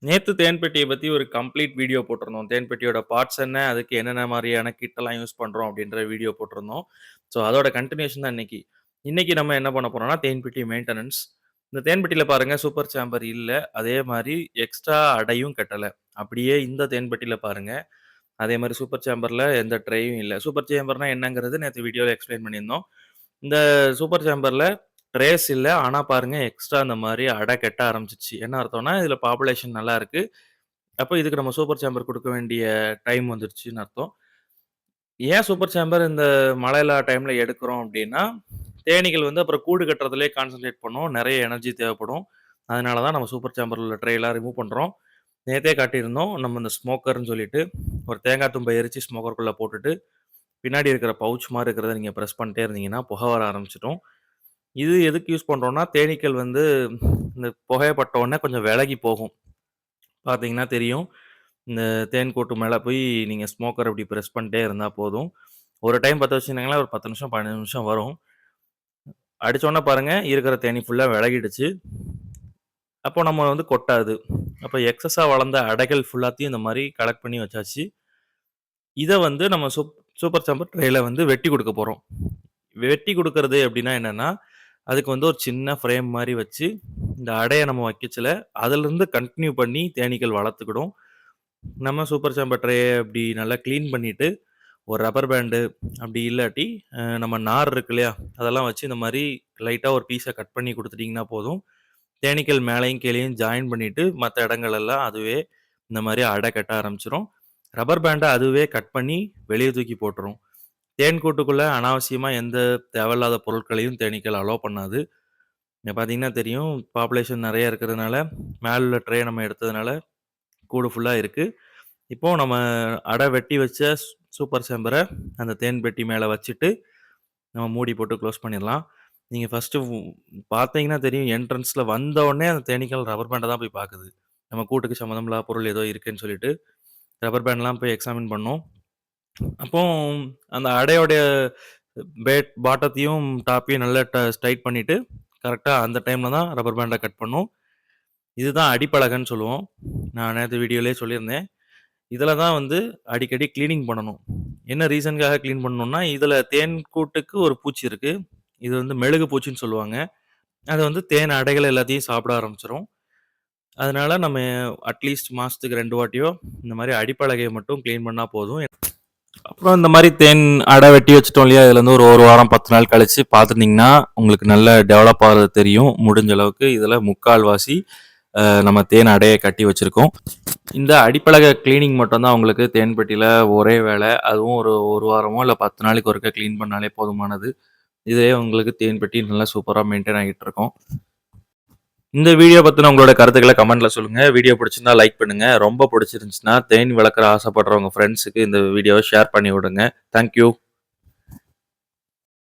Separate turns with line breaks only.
நேத்து தேன் பெட்டிய பத்தி ஒரு கம்ப்ளீட் வீடியோ போட்டிருந்தோம். தேன் பெட்டியோட பார்ட்ஸ் என்ன? அதுக்கு என்னென்ன மாரியான கிட்லாம் யூஸ் பண்றோம் அப்டின்ற வீடியோ போட்டிருந்தோம். ஸோ அதோட கன்டினியூஷன் தான் இன்னைக்கு. இன்னைக்கு நம்ம என்ன பண்ண போறோம்னா, தேன் பெட்டி மெயின்டனன்ஸ். இந்த தேன் பெட்டியில பாருங்க சூப்பர் சேம்பர் இல்ல. அதே மாரி எக்ஸ்ட்ரா அடையும் கட்டல. அப்படியே இந்த தேன் பெட்டியில பாருங்க. அதே மாரி சூப்பர் சேம்பர்ல எந்த ட்ரேயும் இல்ல. சூப்பர் சேம்பர்னா என்னங்கிறது நேத்து வீடியோல எக்ஸ்ப்ளைன் பண்ணியிருந்தோம். இந்த சூப்பர் சேம்பர்ல ட்ரேஸ் இல்ல. ஆனா பாருங்க எக்ஸ்ட்ரா இந்த மாரி அடை கட்ட ஆரம்பிச்சுருச்சு. என்ன அர்த்தம்னா, இதுல பாப்புலேஷன் நல்லா இருக்கு. அப்ப இதுக்கு நம்ம சூப்பர் சேம்பர் குடுக்க வேண்டிய டைம் வந்துருச்சுன்னு அர்த்தம். ஏன் சூப்பர் சேம்பர் இந்த மழை இல்லாத டைம்ல எடுக்கிறோம் அப்டின்னா, தேனீகள் வந்து அப்புறம் கூடு கட்டுறதிலேயே கான்சன்ட்ரேட் பண்ணும். நெறைய எனர்ஜி தேவைப்படும். அதனால தான் நம்ம சூப்பர் சேம்பர்ல உள்ள ட்ரேலாம் ரிமூவ் பண்றோம். நேத்தே காட்டியிருந்தோம். நம்ம இந்த ஸ்மோக்கர்ன்னு சொல்லிட்டு ஒரு தேங்காய் தும்ப எரிச்சு ஸ்மோக்கருக்குள்ள போட்டுட்டு, பின்னாடி இருக்கிற பவுச் மாரி இருக்கிறத நீங்க பிரஸ் பண்ணிட்டே இருந்தீங்கன்னா, புகை வர ஆரம்பிச்சுரும். இது எதுக்கு யூஸ் பண்றோம்னா, தேனீக்கள் வந்து இந்த புகைய பட்ட உடனே கொஞ்சம் விலகி போகும். பார்த்தீங்கன்னா தெரியும். இந்த தேன் கூட்டு மேல போய் நீங்க ஸ்மோக்கர் இப்டி பிரஸ் பண்ணிட்டே இருந்தா போதும். ஒரு டைம் பத்த வச்சுருந்தீங்கன்னா, ஒரு 10 நிமிஷம், 15 நிமிஷம் வரும். அடிச்சோனே பாருங்க, இருக்கிற தேனீ ஃபுல்லா விலகிடுச்சு. அப்போ நம்ம வந்து கொட்டாது. அப்ப எக்ஸஸா வளர்ந்த அடைகள் ஃபுல்லாத்தையும் இந்த மாரி கலெக்ட் பண்ணி வச்சாச்சு. இத வந்து நம்ம சூப்பர் சாம்பர் ட்ரேல வந்து வெட்டி குடுக்க போறோம். வெட்டி குடுக்குறது அப்டின்னா என்னன்னா, அதுக்கு வந்து ஒரு சின்ன ஃப்ரேம் மாரி வச்சு, இந்த அடைய நம்ம வைக்கச்சல, அதிலிருந்து கன்டின்யூ பண்ணி தேனீக்கள் வளர்த்துக்கிடும். நம்ம சூப்பர் சாம்பர் ட்ரே அப்டி நல்லா கிளீன் பண்ணிட்டு, ஒரு ரப்பர் பேண்டு அப்டி இல்லாட்டி, நம்ம நார் இருக்கு இல்லையா? அதெல்லாம் வச்சு இந்த மாரி லைட்டா ஒரு பீஸ கட் பண்ணி குடுத்துட்டீங்கன்னா போதும். தேனீக்கள் மேலயும் கீழயும் ஜாயின் பண்ணிட்டு, மத்த இடங்கள் எல்லாம் அதுவே இந்த மாரி அடை கட்ட ஆரம்பிச்சுரும். ரப்பர் பேண்ட அதுவே கட் பண்ணி வெளிய தூக்கி போட்டுரும். தேன் கூட்டுக்குள்ள அனாவசியமா எந்த தேவையில்லாத பொருட்களையும் தேனீக்கள் அலோவ் பண்ணாது. இங்க பார்த்தீங்கன்னா தெரியும், பாப்புலேஷன் நெறைய இருக்கிறதுனால, மேல உள்ள ட்ரே நம்ம எடுத்ததுனால கூடு ஃபுல்லா இருக்கு. இப்போ நம்ம அடை வெட்டி வச்ச சூப்பர் சேம்பர அந்த தேன் பெட்டி மேல வச்சுட்டு, நம்ம மூடி போட்டு க்ளோஸ் பண்ணிடலாம். நீங்க ஃபர்ஸ்ட்டு பார்த்தீங்கன்னா தெரியும், என்ட்ரன்ஸ்ல வந்தவுடனே அந்த தேனீக்கள் ரப்பர் பேண்ட தான் போய் பார்க்குது. நம்ம கூட்டுக்கு சம்மந்தம் இல்லாத பொருள் ஏதோ இருக்குன்னு சொல்லிட்டு, ரப்பர் பேண்ட்லாம் போய் எக்ஸாமின் பண்ணும். அப்போ அந்த அடையோடைய பாட்டத்தையும், டாப்பையும் நல்லா டைட் பண்ணிட்டு, கரெக்ட்டா அந்த டைம்ல தான் ரப்பர் பேண்ட கட் பண்ணும். இதுதான் அடிப்பலகைன்னு சொல்லுவோம். நான் நேத்து வீடியோலயே சொல்லியிருந்தேன். இதில தான் வந்து அடிக்கடி கிளீனிங் பண்ணணும். என்ன ரீசனுக்காக கிளீன் பண்ணணும்னா, இதில தேன் கூட்டுக்கு ஒரு பூச்சி இருக்கு. இது வந்து மெழுகு பூச்சின்னு சொல்லுவாங்க. அது வந்து தேன் அடைகள் எல்லாத்தையும் சாப்பிட ஆரம்பிச்சுரும். அதனால நம்ம அட்லீஸ்ட் மாசத்துக்கு 2 வாட்டியோ இந்த மாரி அடிப்பலகைய மட்டும் கிளீன் பண்ணா போதும். அப்புறம் இந்த மாரி தேன் அடை வெட்டி வச்சுட்டோம் இல்லையா? இதுல இருந்து ஒரு 1 வாரம் 10 நாள் கழிச்சு பார்த்துட்டீங்கன்னா, உங்களுக்கு நல்ல டெவலப் ஆகுறது தெரியும். முடிஞ்ச அளவுக்கு இதுல முக்கால்வாசி நம்ம தேன் அடைய கட்டி வச்சிருக்கோம். இந்த அடிப்பலகை கிளீனிங் மட்டும் தான் உங்களுக்கு தேன் பெட்டியில ஒரே வேலை. அதுவும் ஒரு 1 வாரமோ இல்ல 10 நாளைக்கு ஒருக்கா கிளீன் பண்ணாலே போதுமானது. இதுவே உங்களுக்கு தேன் பெட்டி நல்லா சூப்பரா மெயின்டெயின் ஆகிட்டு இருக்கும். இந்த வீடியோ பத்தின உங்களோட கருத்துக்கள கமெண்ட்ல சொல்லுங்க. வீடியோ பிடிச்சிருந்தா லைக் பண்ணுங்க. ரொம்ப பிடிச்சிருந்துச்சுன்னா, தேனீ வளர்க்க ஆசைப்படுற உங்க ஃப்ரெண்ட்ஸுக்கு இந்த வீடியோவ ஷேர் பண்ணி விடுங்க. Thank you.